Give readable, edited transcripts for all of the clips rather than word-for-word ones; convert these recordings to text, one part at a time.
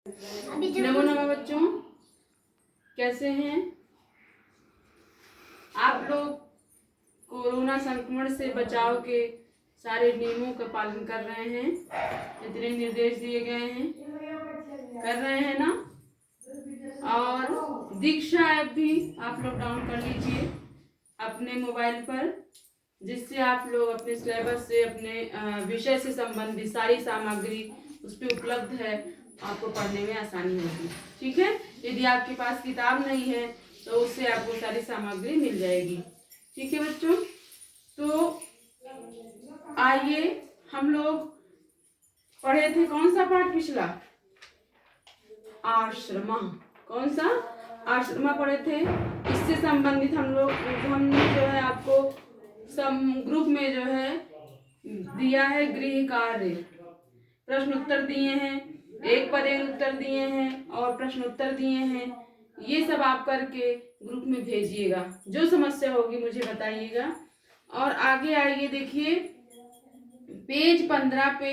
नमो नमः बच्चों, कैसे हैं आप लोग? कोरोना संक्रमण से बचाव के सारे नियमों का पालन कर रहे हैं, जितने निर्देश दिए गए हैं कर रहे हैं ना। और दीक्षा ऐप भी आप लोग डाउन कर लीजिए अपने मोबाइल पर, जिससे आप लोग अपने सिलेबस से, अपने विषय से संबंधित सारी सामग्री उस पर उपलब्ध है, आपको पढ़ने में आसानी होगी। ठीक है, यदि आपके पास किताब नहीं है तो उससे आपको सारी सामग्री मिल जाएगी। ठीक है बच्चों, तो आइए हम लोग पढ़े थे कौन सा पाठ पिछला? आश्रमा। कौन सा? आश्रमा पढ़े थे। इससे संबंधित हमने जो है आपको ग्रुप में जो है दिया है गृह कार्य, प्रश्न उत्तर दिए हैं, एक पर एक उत्तर दिए हैं और प्रश्न उत्तर दिए हैं। ये सब आप करके ग्रुप में भेजिएगा। जो समस्या होगी मुझे बताइएगा। और आगे आइए, देखिए पेज 15 पे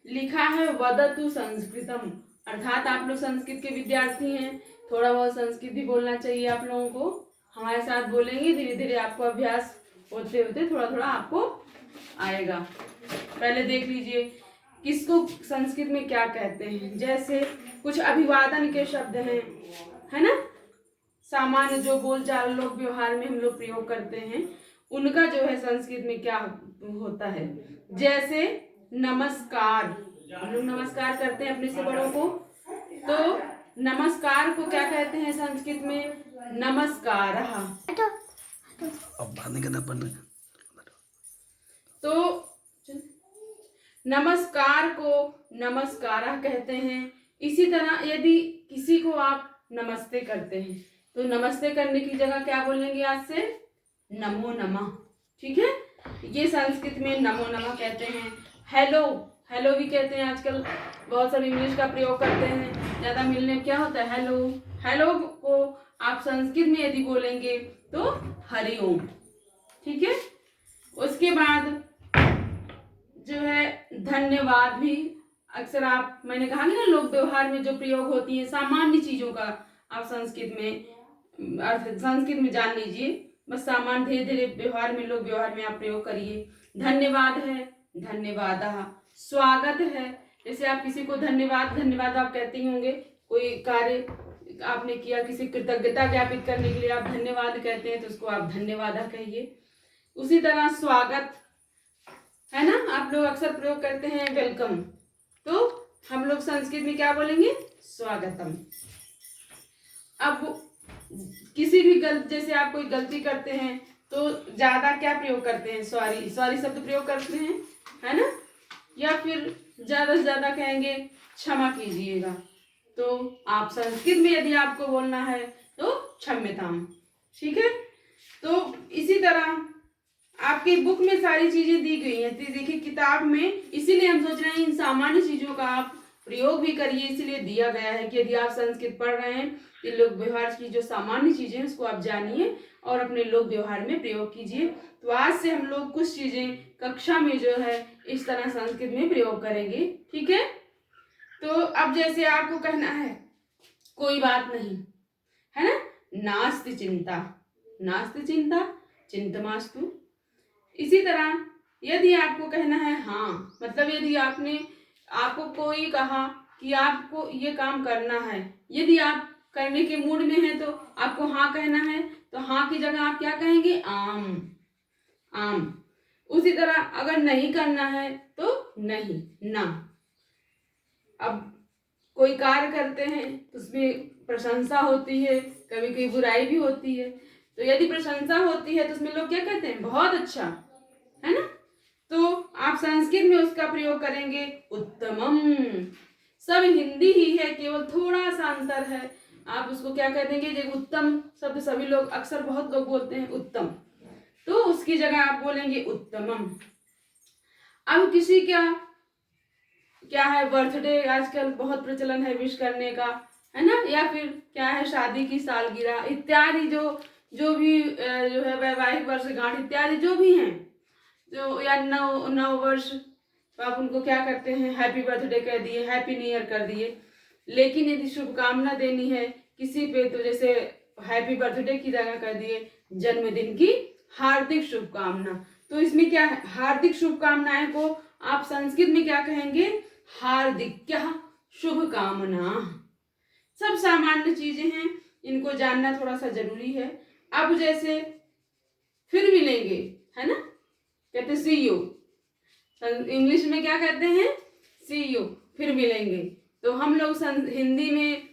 लिखा है वदतु संस्कृतम, अर्थात आप लोग संस्कृत के विद्यार्थी हैं, थोड़ा बहुत संस्कृत भी बोलना चाहिए आप लोगों को। हमारे साथ बोलेंगे, धीरे धीरे आपको अभ्यास होते होते थोड़ा थोड़ा आपको आएगा। पहले देख लीजिए किसको संस्कृत में क्या कहते हैं। जैसे कुछ अभिवादन के शब्द हैं, है ना, सामान्य जो बोलचाल लोग व्यवहार में हम लोग प्रयोग करते हैं, उनका जो है संस्कृत में क्या होता है। जैसे नमस्कार, हम लोग नमस्कार करते हैं अपने से बड़ों को, तो नमस्कार को क्या कहते हैं संस्कृत में? नमस्कारः। तो नमस्कार को नमस्कारः कहते हैं। इसी तरह यदि किसी को आप नमस्ते करते हैं तो नमस्ते करने की जगह क्या बोलेंगे? आज से नमो नमः। ठीक है, ये संस्कृत में नमो नमः कहते हैं। हेलो, हेलो भी कहते हैं। आजकल बहुत सारे इंग्लिश का प्रयोग करते हैं, ज्यादा मिलने क्या होता है? हेलो। हेलो को आप संस्कृत में यदि बोलेंगे तो हरिओम। ठीक है, उसके बाद जो है धन्यवाद भी अक्सर आप, मैंने कहा ना, लोक व्यवहार में जो प्रयोग होती है सामान्य चीजों का, आप संस्कृत में जान लीजिए। बस सामान्य धीरे धीरे व्यवहार में, लोक व्यवहार में आप प्रयोग करिए। धन्यवाद है धन्यवादः। स्वागत है, जैसे आप किसी को धन्यवाद आप कहते ही होंगे। कोई कार्य आपने किया, किसी कृतज्ञता ज्ञापित करने के लिए आप धन्यवाद कहते हैं, तो उसको आप धन्यवादः कहिए। उसी तरह स्वागत है ना, आप लोग अक्सर प्रयोग करते हैं वेलकम, तो हम लोग संस्कृत में क्या बोलेंगे? स्वागतम। अब किसी भी जैसे आप कोई गलती करते हैं तो ज्यादा क्या प्रयोग करते हैं? सॉरी, सॉरी शब्द प्रयोग करते हैं, है ना। या फिर ज्यादा से ज्यादा कहेंगे क्षमा कीजिएगा। तो आप संस्कृत में यदि आपको बोलना है तो क्षम्यताम। ठीक है, तो इसी तरह आपकी बुक में सारी चीजें दी गई हैं। देखिए किताब में, इसीलिए हम सोच रहे हैं इन सामान्य चीजों का आप प्रयोग भी करिए। इसीलिए दिया गया है कि यदि आप संस्कृत पढ़ रहे हैं तो लोक व्यवहार की जो सामान्य चीजें हैं उसको आप जानिए और अपने लोक व्यवहार में प्रयोग कीजिए। तो आज से हम लोग कुछ चीजें कक्षा में जो है इस तरह संस्कृत में प्रयोग करेंगे। ठीक है, तो अब जैसे आपको कहना है कोई बात नहीं, है ना, नास्ति चिंता, नास्ति चिंता चिंतमास्तु। इसी तरह यदि आपको कहना है हाँ, मतलब यदि आपको कोई कहा कि आपको ये काम करना है, यदि आप करने के मूड में हैं तो आपको हाँ कहना है, तो हाँ की जगह आप क्या कहेंगे? आम, आम। उसी तरह अगर नहीं करना है तो नहीं, ना। अब कोई कार्य करते हैं तो उसमें प्रशंसा होती है, कभी कभी बुराई भी होती है। तो यदि प्रशंसा होती है तो उसमें लोग क्या कहते हैं? बहुत अच्छा, है ना। तो आप संस्कृत में उसका प्रयोग करेंगे उत्तमम। सब हिंदी ही है, केवल थोड़ा सा अंतर है। आप उसको क्या कह देंगे? जब उत्तम शब्द सभी लोग, अक्सर बहुत लोग बोलते हैं उत्तम, तो उसकी जगह आप बोलेंगे उत्तमम। अब किसी का क्या है, बर्थडे आजकल बहुत प्रचलन है विश करने का, है ना, या फिर क्या है, शादी की सालगिरह इत्यादि, जो भी जो है वैवाहिक वर्षगांठ इत्यादि जो भी हैं, जो या नव वर्ष, तो आप उनको क्या करते हैं? हैप्पी बर्थडे कह दिए, हैप्पी न्यू ईयर कर दिए। लेकिन यदि शुभकामना देनी है किसी पे तो जैसे हैप्पी बर्थडे की जगह कह दिए जन्मदिन की हार्दिक शुभकामना। तो इसमें क्या है, हार्दिक शुभकामनाएं को आप संस्कृत में क्या कहेंगे, हार्दिक शुभकामना। सब सामान्य चीजें हैं, इनको जानना थोड़ा सा जरूरी है। अब जैसे फिर मिलेंगे, है ना, कहते सी यू, इंग्लिश में क्या कहते हैं, सी यू, फिर मिलेंगे। तो हम लोग हिंदी में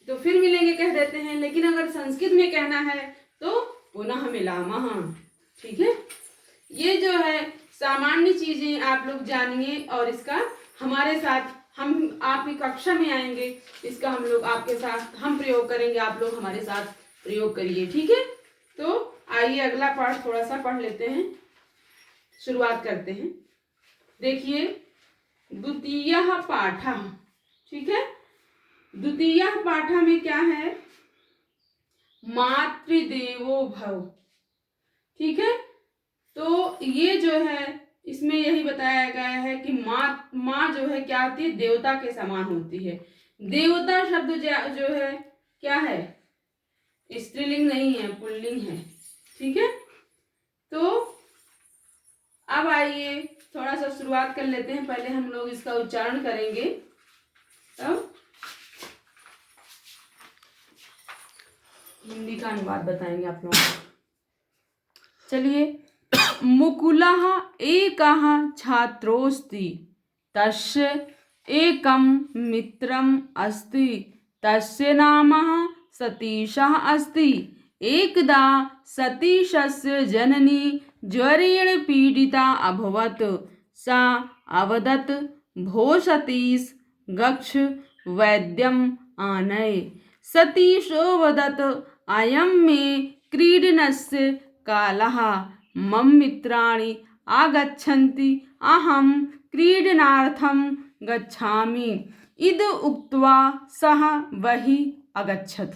तो फिर मिलेंगे कह देते हैं, लेकिन अगर संस्कृत में कहना है तो पुनः मिलामः। ठीक है, ये जो है सामान्य चीजें आप लोग जानिए और इसका हमारे साथ हम आपकी कक्षा में आएंगे, इसका हम लोग आपके साथ हम प्रयोग करेंगे, आप लोग हमारे साथ प्रयोग करिए। ठीक है, तो आइए अगला पाठ थोड़ा सा पढ़ लेते हैं, शुरुआत करते हैं। देखिए द्वितीय पाठ, ठीक है, द्वितीय पाठ में क्या है, मातृदेवो भव। ठीक है, तो ये जो है इसमें यही बताया गया है कि माँ जो है क्या होती है, देवता के समान होती है। देवता शब्द जो है क्या है, स्त्रीलिंग नहीं है, पुल्लिंग है। ठीक है, तो अब आइए थोड़ा सा शुरुआत कर लेते हैं, पहले हम लोग इसका उच्चारण करेंगे तब हिंदी का अनुवाद बताएंगे आप लोगों को। चलिए, मुकुलः एकः छात्रोऽस्ति, तस्य एकं मित्रम् अस्ति, तस्य नाम सतीशः अस्ति। एकदा सतीशस्य जननी ज्वरेण पीडिता अभवत्। सा अवदत्, भो सतीश, गच्छ वैद्यम् आनय। सतीशो वदत्, अयं मे क्रीडनस्य कालः, मम मित्राणि आगच्छन्ति, अहं क्रीडनार्थं गच्छामि। इद उक्त्वा सः बहिः अगच्छत्।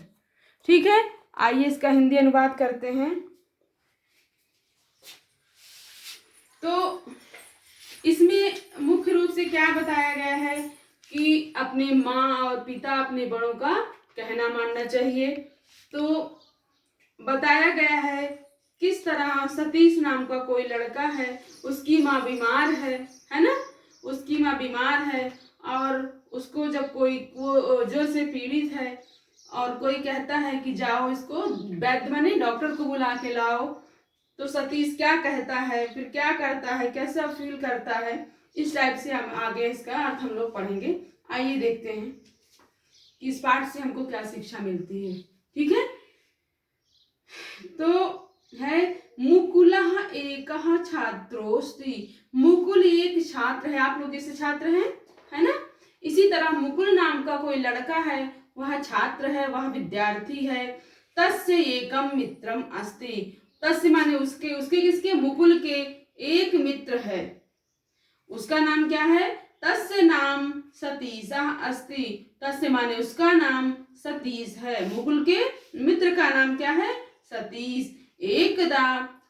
ठीक है, आइए इसका हिंदी अनुवाद करते हैं। तो इसमें मुख्य रूप से क्या बताया गया है कि अपने माँ और पिता, अपने बड़ों का कहना मानना चाहिए। तो बताया गया है किस तरह सतीश नाम का कोई लड़का है, उसकी माँ बीमार है ना, उसकी माँ बीमार है और उसको जब कोई जोर से पीड़ित है और कोई कहता है कि जाओ इसको वैद्य माने डॉक्टर को बुला के लाओ, तो सतीश क्या कहता है, फिर क्या करता है, कैसा फील करता है, इस टाइप से हम आगे इसका अर्थ हम लोग पढ़ेंगे। आइए देखते हैं कि इस पाठ से हमको क्या शिक्षा मिलती है। ठीक है, तो है मुकुलः एकः छात्रोऽस्ति। मुकुल एक छात्र है, आप लोग जैसे छात्र हैं, है ना, इसी तरह मुकुल नाम का कोई लड़का है, वह छात्र है, वह विद्यार्थी है। तस्य एकम मित्रम अस्ति, तस्य माने उसके, उसके किसके, मुकुल के एक मित्र है, उसका नाम क्या है, तस्य नाम सतीशः अस्ति। तस्य माने उसका नाम सतीश है, मुकुल के मित्र का नाम क्या है, सतीश। एकदा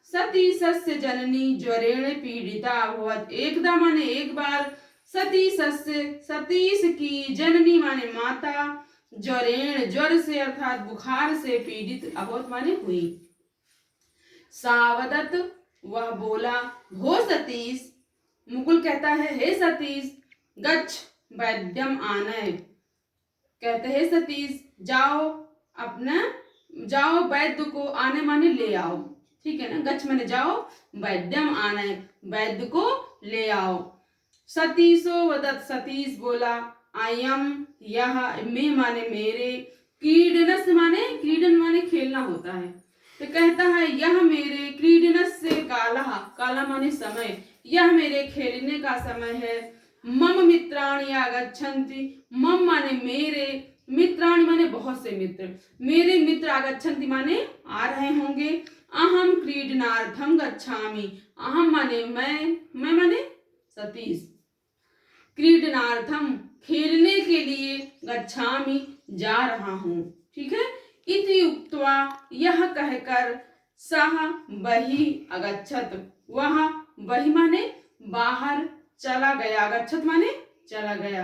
सतीशस्य जननी ज्वरेण पीड़िता अभवत्। एकदा माने एक बार, सतीशस्य सतीश की, जननी माने माता, ज्वरेण ज्वर से अर्थात बुखार से, पीड़ित अभवत् माने हुई। सावदत वह बोला, भो सतीश, मुकुल कहता है हे सतीश, गच्छ वैद्यम आनय, कहते हैं सतीश जाओ अपना, जाओ वैद्य को, आने माने ले आओ। ठीक है ना, गच्छ माने जाओ, वैद्यम आनय वैद्य को ले आओ। सतीशो वदत, सतीश बोला, अयम यह, मैं माने मेरे, क्रीडनस माने, क्रीडन माने खेलना होता है, तो कहता है यह मेरे, क्रीडनस से काला, काला माने समय, यह मेरे खेलने का समय है। मम मित्राणि आगच्छन्ति, मम माने मेरे, मित्राणि माने बहुत से मित्र, मेरे मित्र आगच्छन्ति माने आ रहे होंगे। अहम क्रीडनार्थम गच्छामि, अहम माने मैं माने सतीश, क्रीडनार्थम खेलने के लिए, गच्छामि जा रहा हूँ। ठीक है, इति उक्त्वा यह कहकर, सः बहिः अगच्छत्, वह बहिः माने बाहर चला गया, अगच्छत् माने चला गया।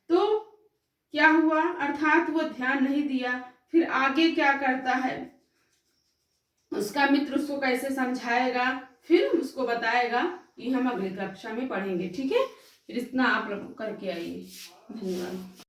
तो क्या हुआ, अर्थात वो ध्यान नहीं दिया, फिर आगे क्या करता है, उसका मित्र उसको कैसे समझाएगा, फिर उसको बताएगा, ये हम अगली कक्षा में पढ़ेंगे। ठीक है, फिर इतना आप लोग करके आइए। धन्यवाद।